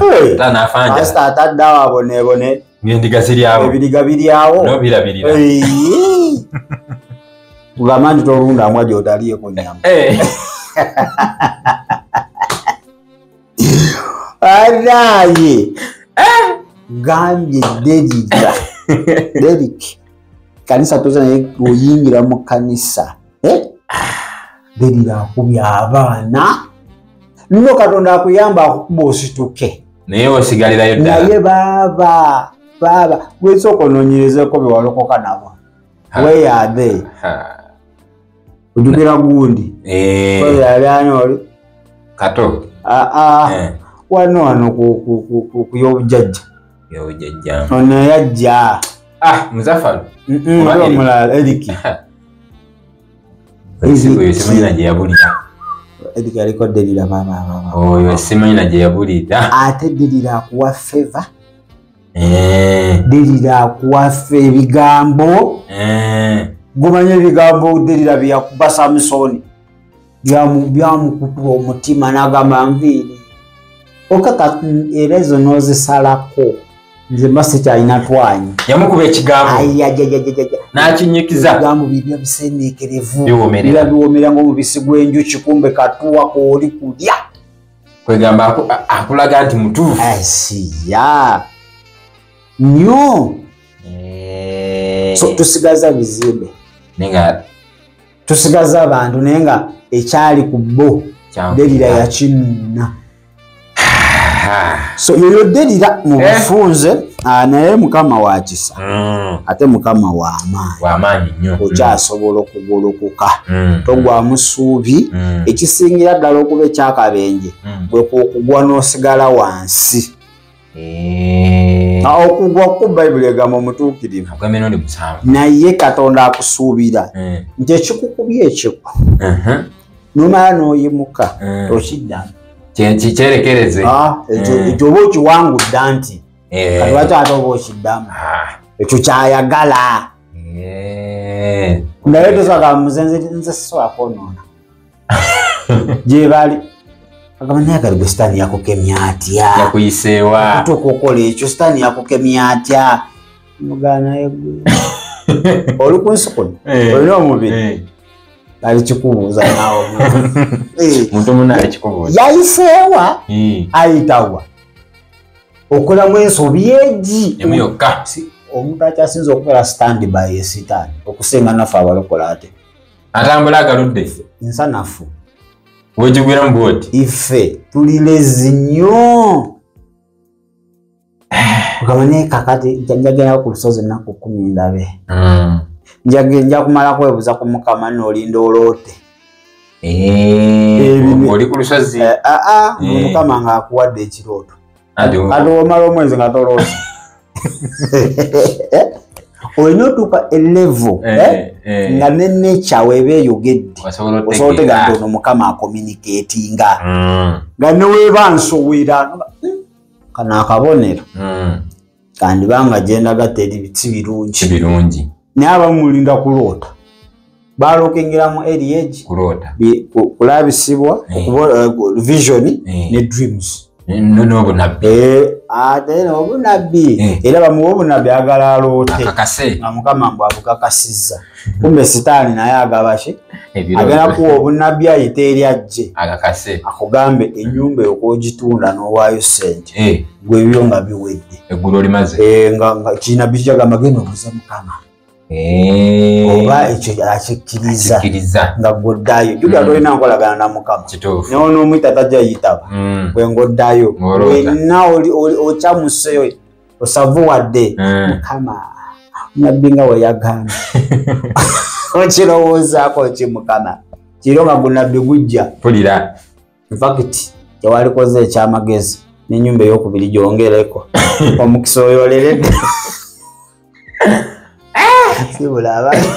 Speaker 2: pasita ataddeawo abonebone ebiriga biryawo
Speaker 3: nobirabirira
Speaker 2: kugamba nti tolunda mwaji otaliyeko nyama araye gambye Derek kanisa toza naye oyingira mu kanisa Derek akubya abaana nno Katonda akuyamba akukuba osituke
Speaker 3: naye osigalirayo ddala
Speaker 2: naye baba gwesooka onoonyerezeko be walokoka nabo where are they ojukira gundi yali oli
Speaker 3: kato
Speaker 2: wano ku y'obujjajja ono yajja
Speaker 3: Muzaffar
Speaker 2: omulala Eriki
Speaker 3: simanyina gye yabulira
Speaker 2: Eriki aliko Derira
Speaker 3: oyo simanyina gye yabulira
Speaker 2: ate Derira akuwa feva Derira akuwa ebigambo gumanye ebigambo Derira byakuba Samusoni byamukutuba omutima n'agamba nviiri okaka era ezo n'ozisalako nze mbase kyalina twanyi
Speaker 3: yamukuba ekigambo n'akinyikiza
Speaker 2: ebigambo bibya biseneekerevu biba biwoomera ng'omubisi gw'enjuki kumbe katuwa kooli kulya
Speaker 3: kwegamba akulaga nti mutuufu
Speaker 2: asiya nnyo so tusigaza bizimbe
Speaker 3: nenga
Speaker 2: tusigaza abantu naye nga ekyali ku bo Derira yakinuna so yoyo Derira mu bufunze naye mukama wa kisa ate mukama w'amaanyi
Speaker 3: nnyo
Speaker 2: okyasobola okugolokoka togwamu ssuubi ekisingira ddala okuba ekyakabenje bwe kugwa n'osigala wansi okugwa ku Bayibuli egamba omutuukirivu naye Katonda akusuubira nti ekikukubye ekikwo nomala n'oyimuka okiddamu
Speaker 3: kyerekereze
Speaker 2: ekyo oba okiwangudda nti lwaki ate oba okiddamu ekyo kyayagala naye tosaka nze sisobola kwonoona gye bali agamba naye gali gwe sitaani yakukemya atya
Speaker 3: yakuyiseewa
Speaker 2: kutuuka okola ekyo sitaani yakukemya atya mugana naye gwe oli ku nsi kuno olina omubiri ali kikubuuza naawe
Speaker 3: muntu munna alikikubuuza
Speaker 2: yayiseewa ayitawa okolamu ensobi egi
Speaker 3: emu yokka
Speaker 2: omuntu akyasinza okukola stand by esitaani okusinga naffe abalokola ate
Speaker 3: atambula agaludde
Speaker 2: nsanafu
Speaker 3: wegigwiramu bwoti
Speaker 2: ife tulilezi nnyo ukamanye kakati njagenda ku lusozi ennaku 10 ndabe nja kumala kwebuuza ku Mukama n'olinda oloote
Speaker 3: oli ku lusozi
Speaker 2: Mukama ng'akuwadde ekirooto kati omala omwezi nga toloosa olina otuuka elevo nga ne nature weeba eyogedde osobola otegedde ono Mukama akommunikatinga nga ne weeba nsowera kano akabonero kandi banga gyendaga teri si birungi naye abamulinda kuloota balokengeramu age kulabisibwa vision ne dreams
Speaker 3: n'obunabbi
Speaker 2: ate n'obunabbi era bamuwa obunabbi agala aloote nga Mukama mbw abukakasizza kumbe sitaani naye agabaki agenda kuwa obunabbi ayita eri ajje akugambe ennyumba okogitunda n'owaayo ssente gwe ebyo nga biwedde
Speaker 3: eggulu limaze
Speaker 2: nga kinabbi kyagamba genda obuze Mukama oba ekyo akikkiriza nga gweoddayo jjukira tolina nkolagana na Mukama naye onoomwita tajja yitaba bwe ng'oddayo wenna okyamuseyo osavuwadde Mukama nabbi nga we yagambye okirowoozaako ki Mukama kiro nga gunabbi gujja
Speaker 3: pulira
Speaker 2: infact tewalikoze ekyamagezi n'ennyumba ey'okubiri gyongereko omukisa oyoleredde sibula abantu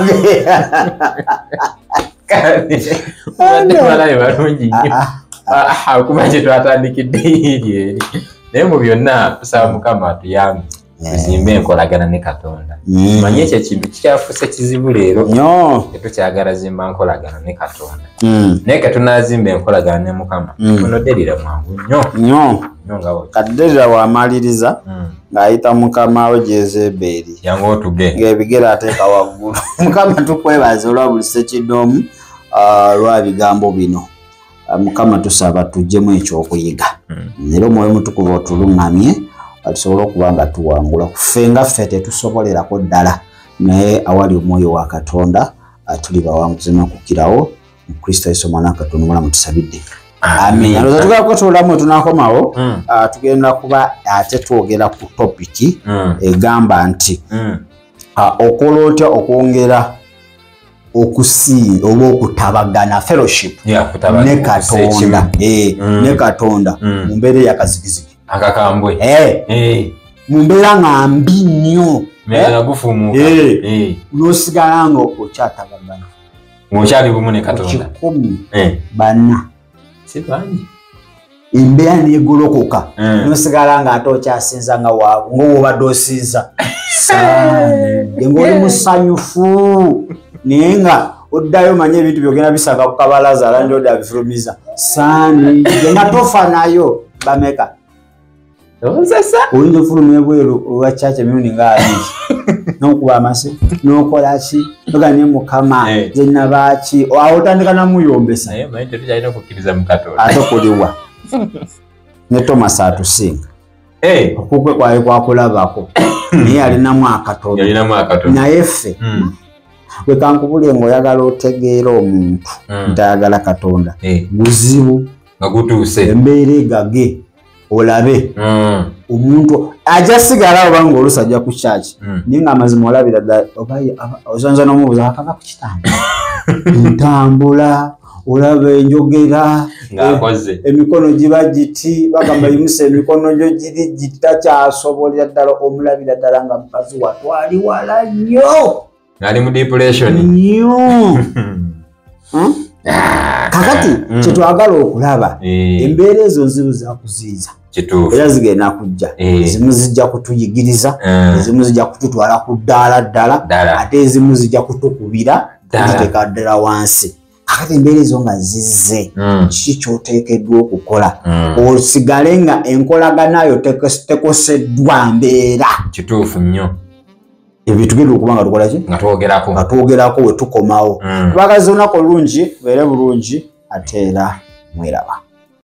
Speaker 3: balabe balungi nnyo okuba kye twatandikidde iri eri naye mu byonna tusaba Mukama atuyambe tuzimbe enkolagana ne Katonda manye ekyo ekintu kikyafuse kizibu leero tetukyagala zimba nkolagana ne Katonda naye ke tunazimba enkolagana ne Mukama ono derira mwangu nnyo
Speaker 2: kaderira wamaliriza ng'ayita mukama we Jezeberi
Speaker 3: yangu otuge
Speaker 2: ng'ebigere ateeka waggulu Mukama tukwebaza olwa buli ssekidoomu lwa bigambo bino Mukama tusaba tuggyemu ekyokuyiga era Omwoyo Mutukuvu otuluŋŋamye atusobole okuba nga tuwangula ffe nga ffe tetusobolerako ddala naye awali Omwoyo wa Katonda tuli bawanguzi n'okukirawo mu Kristo Yesu Omwana wa Katonda omulamu tusabidde amen aloza tugako tulamu tunakomawo tugenda kuba ate twogera ku topiki egamba nti okola otya okwongera okusinza oba okutabagana fellowship ne Katonda ne Katonda mu mbeera ey'akazigizigi
Speaker 3: akakambwe
Speaker 2: mu mbeera nga mbi nnyo n'osigala nga okyatabagana
Speaker 3: ng'okyali bumu ne Katonda
Speaker 2: 10 bana
Speaker 3: si bangi
Speaker 2: embeera n'egolokoka n'osigala nga ate okyasinza nga ng'obadde osinza saanidde ng'oli musanyufu naye nga oddayo manye ebintu byogenda bisanga ku kabalaza alandi odda bifulumiza saanidde nga tofa nayo bameka oyinza ofuluma ebweru owa kyaki emirundi nga 2 n'okuba amase n'okola ki oga ne Mukama zennabaaki awo otandika namuyombesa ate kuliwa ne Thomas atusinga okukwe kwali kwakulabako naye alinamu Akatonda naye ffe wekankubulye ng'oyagala otegeera omuntu ntayagala Katonda buzibu
Speaker 3: nga gutuuse
Speaker 2: embeera egage olabe omuntu ajja sigala oba ng'oluusi ajja ku kyaki naye ng'amazima olabira ddala oba ozanza n'omubuuza akava ku kitanda ntambula olaba enjogera emikono giba giti bagamba yimusa emikono gyo giri gitakyasobolera ddala omulabira ddala nga mukazi watwali wala nnyo
Speaker 3: ali mu depression
Speaker 2: nnyo kakati kyetwagala okulaba embeera ezo nzibu zakuziiza era zigenda kujja ezimu zijja kutuyigiriza ezimu zijja kututwala ku ddaala ddala ate ezimu zijja kutukubira tuziteeka ddala wansi kakati embeera ezo nga zizze kiki kyoteekeddwa okukola osigale nga enkolaganayo tekoseddwa mbeera
Speaker 3: kituufu nnyo
Speaker 2: ebyo tugenda okuba nga tukola ki nga twogerako we tukomawo twagaza olunaku olungi beere bulungi ate era mweraba